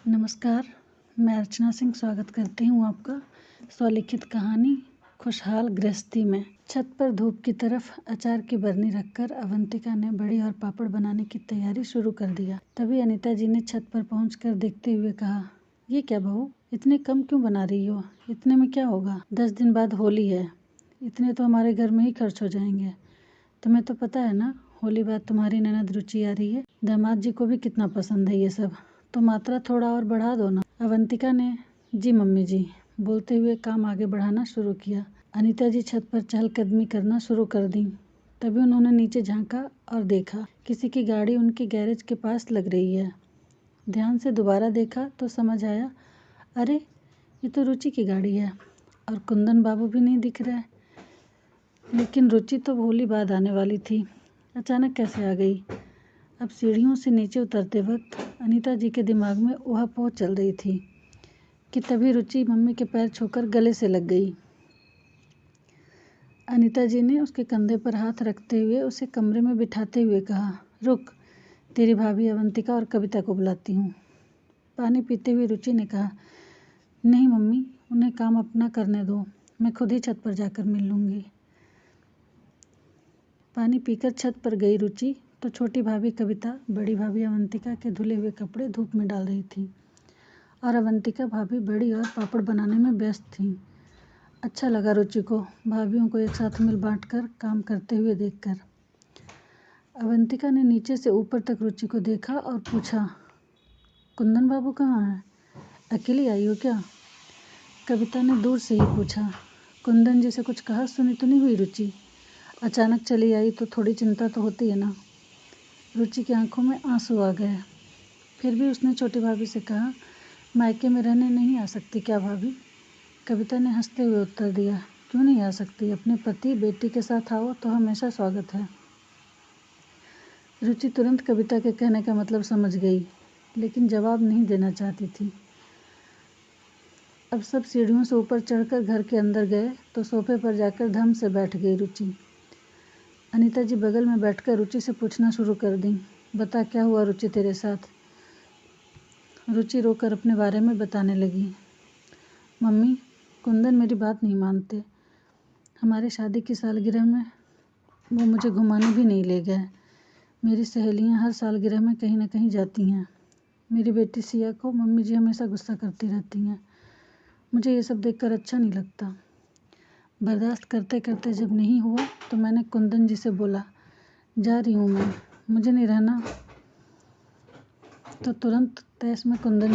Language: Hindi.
नमस्कार, मैं अर्चना सिंह स्वागत करती हूँ आपका स्वलिखित कहानी खुशहाल गृहस्थी में। छत पर धूप की तरफ अचार की बरनी रखकर अवंतिका ने बड़ी और पापड़ बनाने की तैयारी शुरू कर दिया। तभी अनीता जी ने छत पर पहुंचकर देखते हुए कहा, ये क्या बहू, इतने कम क्यों बना रही हो? इतने में क्या होगा? 10 दिन बाद होली है, इतने तो हमारे घर में ही खर्च हो जाएंगे। तुम्हें तो पता है ना, होली बाद तुम्हारी ननद रुचि आ रही है। दामाद जी को भी कितना पसंद है ये सब, तो मात्रा थोड़ा और बढ़ा दो ना। अवंतिका ने जी मम्मी जी बोलते हुए काम आगे बढ़ाना शुरू किया। अनीता जी छत पर चहलकदमी करना शुरू कर दी। तभी उन्होंने नीचे झांका और देखा किसी की गाड़ी उनके गैरेज के पास लग रही है। ध्यान से दोबारा देखा तो समझ आया, अरे ये तो रुचि की गाड़ी है और कुंदन बाबू भी नहीं दिख रहे। लेकिन रुचि तो होली बाद आने वाली थी, अचानक कैसे आ गई? अब सीढ़ियों से नीचे उतरते वक्त अनीता जी के दिमाग में ऊहापोह चल रही थी कि तभी रुचि मम्मी के पैर छूकर गले से लग गई। अनीता जी ने उसके कंधे पर हाथ रखते हुए उसे कमरे में बिठाते हुए कहा, रुक, तेरी भाभी अवंतिका और कविता को बुलाती हूँ। पानी पीते हुए रुचि ने कहा, नहीं मम्मी, उन्हें काम अपना करने दो, मैं खुद ही छत पर जाकर मिल लूँगी। पानी पीकर छत पर गई रुचि तो छोटी भाभी कविता बड़ी भाभी अवंतिका के धुले हुए कपड़े धूप में डाल रही थी और अवंतिका भाभी बड़ी और पापड़ बनाने में व्यस्त थी। अच्छा लगा रुचि को भाभियों को एक साथ मिल बांटकर काम करते हुए देखकर। अवंतिका ने नीचे से ऊपर तक रुचि को देखा और पूछा, कुंदन बाबू कहाँ हैं? अकेली आई हो क्या? कविता ने दूर से ही पूछा। कुंदन जी से कुछ कहा सुनी तो नहीं हुई रुचि? अचानक चली आई तो थोड़ी चिंता तो होती है ना। रुचि की आंखों में आंसू आ गए। फिर भी उसने छोटी भाभी से कहा, मायके में रहने नहीं आ सकती क्या भाभी? कविता ने हंसते हुए उत्तर दिया, क्यों नहीं आ सकती? अपने पति बेटी के साथ आओ तो हमेशा स्वागत है। रुचि तुरंत कविता के कहने का मतलब समझ गई, लेकिन जवाब नहीं देना चाहती थी। अब सब सीढ़ियों से ऊपर चढ़कर घर के अंदर गए तो सोफे पर जाकर धम से बैठ गई रुचि। अनीता जी बगल में बैठकर रुचि से पूछना शुरू कर दी, बता क्या हुआ रुचि तेरे साथ? रुचि रोकर अपने बारे में बताने लगी। मम्मी, कुंदन मेरी बात नहीं मानते। हमारे शादी की सालगिरह में वो मुझे घुमाने भी नहीं ले गए। मेरी सहेलियां हर सालगिरह में कहीं ना कहीं जाती हैं। मेरी बेटी सिया को मम्मी जी हमेशा गुस्सा करती रहती हैं। मुझे ये सब देखकर अच्छा नहीं लगता। बर्दाश्त करते करते जब नहीं हुआ तो मैंने कुंदन जी से बोला, जा रही हूँ मैं, मुझे नहीं रहना। तो तुरंत तैश में कुंदन